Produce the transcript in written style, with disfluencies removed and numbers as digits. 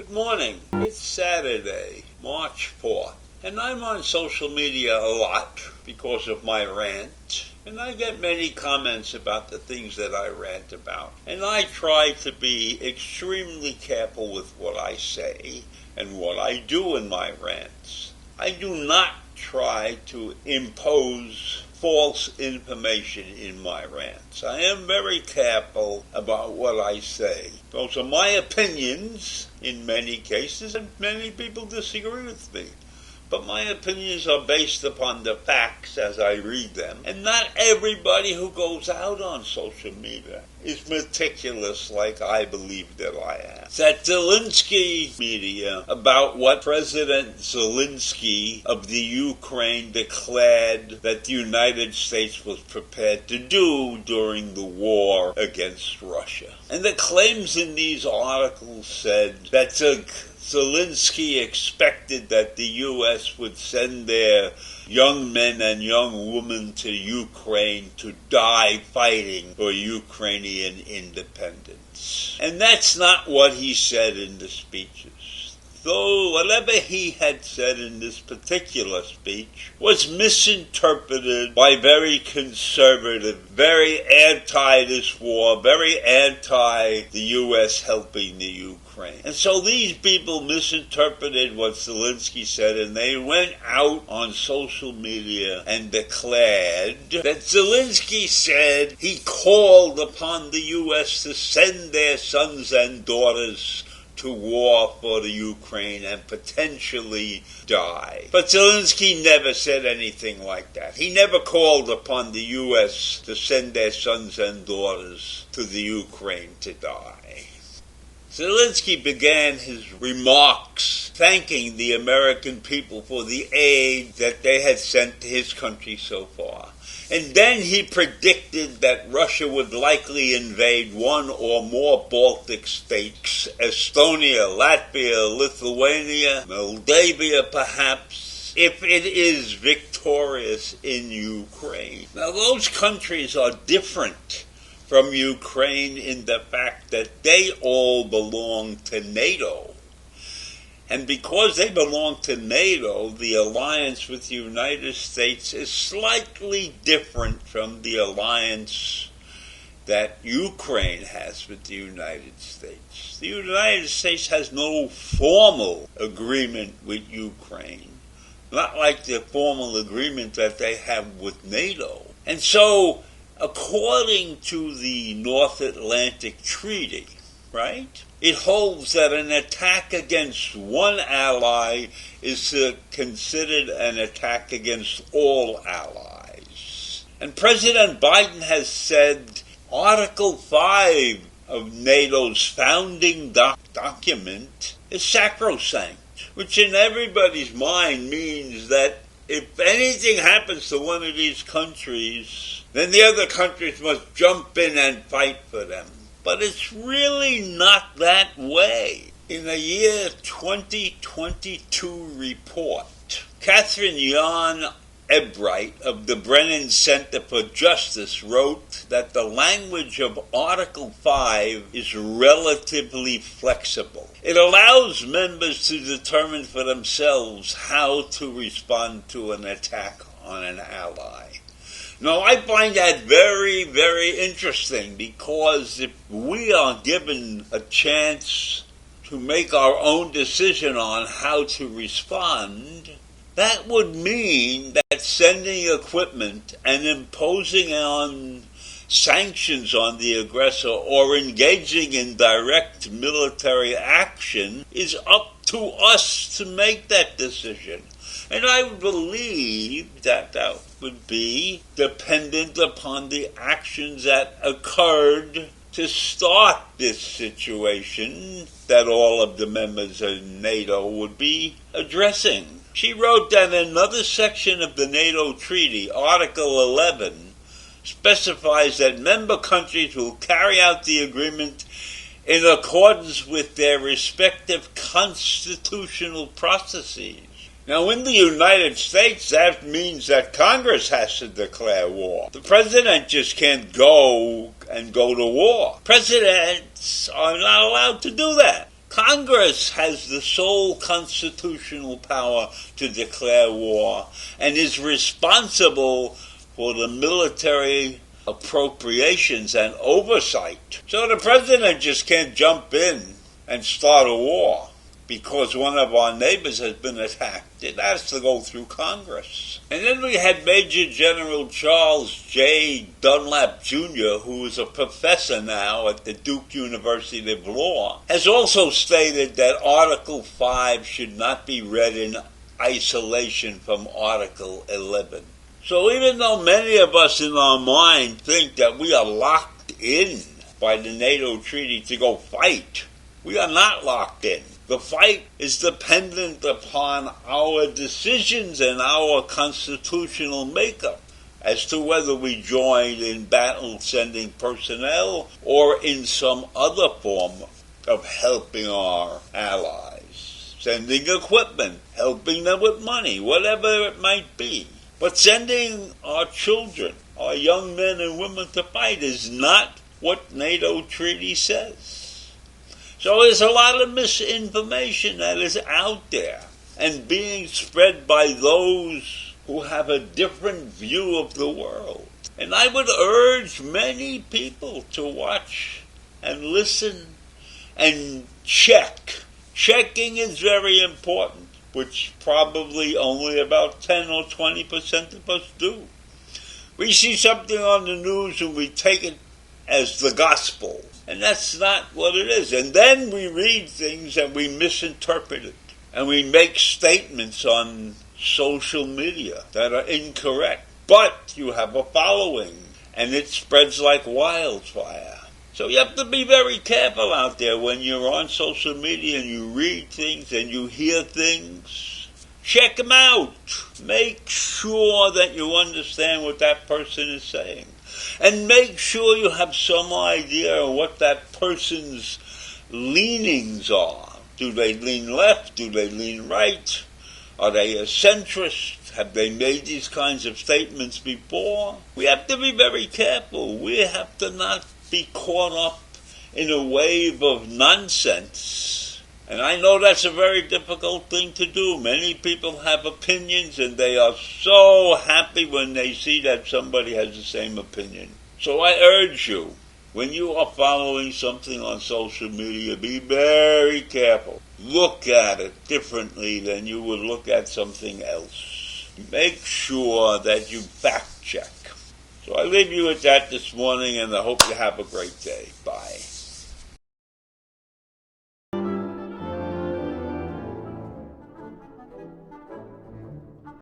Good morning. It's Saturday, March 4th, and I'm on social media a lot because of my rant, and I get many comments about the things that I rant about. And I try to be extremely careful with what I say and what I do in my rants. I do not try to impose false information in my rants. I am very careful about what I say. Those are my opinions in many cases, and many people disagree with me. But my opinions are based upon the facts as I read them. And not everybody who goes out on social media is meticulous like I believe that I am. That Zelensky media about what President Zelensky of the Ukraine declared that the United States was prepared to do during the war against Russia. And the claims in these articles said that Zelensky expected that the U.S. would send their young men and young women to Ukraine to die fighting for Ukrainian independence. And that's not what he said in the speeches. Though whatever he had said in this particular speech was misinterpreted by very conservative, very anti this war, very anti the U.S. helping the Ukraine. And so these people misinterpreted what Zelensky said, and they went out on social media and declared that Zelensky said he called upon the U.S. to send their sons and daughters to war for the Ukraine and potentially die. But Zelensky never said anything like that. He never called upon the U.S. to send their sons and daughters to the Ukraine to die. Zelensky began his remarks thanking the American people for the aid that they had sent to his country so far. And then he predicted that Russia would likely invade one or more Baltic states, Estonia, Latvia, Lithuania, Moldavia perhaps, if it is victorious in Ukraine. Now those countries are different from Ukraine in the fact that they all belong to NATO. And because they belong to NATO, the alliance with the United States is slightly different from the alliance that Ukraine has with the United States. The United States has no formal agreement with Ukraine, not like the formal agreement that they have with NATO. And so, according to the North Atlantic Treaty, right, it holds that an attack against one ally is considered an attack against all allies. And President Biden has said Article 5 of NATO's founding document is sacrosanct, which in everybody's mind means that if anything happens to one of these countries, then the other countries must jump in and fight for them. But it's really not that way. In a year 2022 report, Catherine Jan Ebright of the Brennan Center for Justice wrote that the language of Article 5 is relatively flexible. It allows members to determine for themselves how to respond to an attack on an ally. Now, I find that very, very interesting, because if we are given a chance to make our own decision on how to respond, that would mean that sending equipment and imposing on sanctions on the aggressor or engaging in direct military action is up to us to make that decision. And I believe that that would be dependent upon the actions that occurred to start this situation that all of the members of NATO would be addressing. She wrote that another section of the NATO treaty, Article 11, specifies that member countries will carry out the agreement in accordance with their respective constitutional processes. Now, in the United States, that means that Congress has to declare war. The president just can't go to war. Presidents are not allowed to do that. Congress has the sole constitutional power to declare war and is responsible for the military appropriations and oversight. So the president just can't jump in and start a war because one of our neighbors has been attacked. It has to go through Congress. And then we had Major General Charles J. Dunlap Jr., who is a professor now at the Duke University of Law, has also stated that Article 5 should not be read in isolation from Article 11. So even though many of us in our mind think that we are locked in by the NATO treaty to go fight, we are not locked in. The fight is dependent upon our decisions and our constitutional makeup as to whether we join in battle sending personnel or in some other form of helping our allies, sending equipment, helping them with money, whatever it might be. But sending our children, our young men and women to fight is not what NATO treaty says. So there's a lot of misinformation that is out there and being spread by those who have a different view of the world. And I would urge many people to watch and listen and check. Checking is very important, which probably only about 10 or 20% of us do. We see something on the news and we take it as the gospel. And that's not what it is. And then we read things and we misinterpret it. And we make statements on social media that are incorrect. But you have a following, and it spreads like wildfire. So you have to be very careful out there when you're on social media and you read things and you hear things. Check them out. Make sure that you understand what that person is saying. And make sure you have some idea of what that person's leanings are. Do they lean left? Do they lean right? Are they a centrist? Have they made these kinds of statements before? We have to be very careful. We have to not be caught up in a wave of nonsense. And I know that's a very difficult thing to do. Many people have opinions and they are so happy when they see that somebody has the same opinion. So I urge you, when you are following something on social media, be very careful. Look at it differently than you would look at something else. Make sure that you fact check. So I leave you with that this morning and I hope you have a great day. Bye.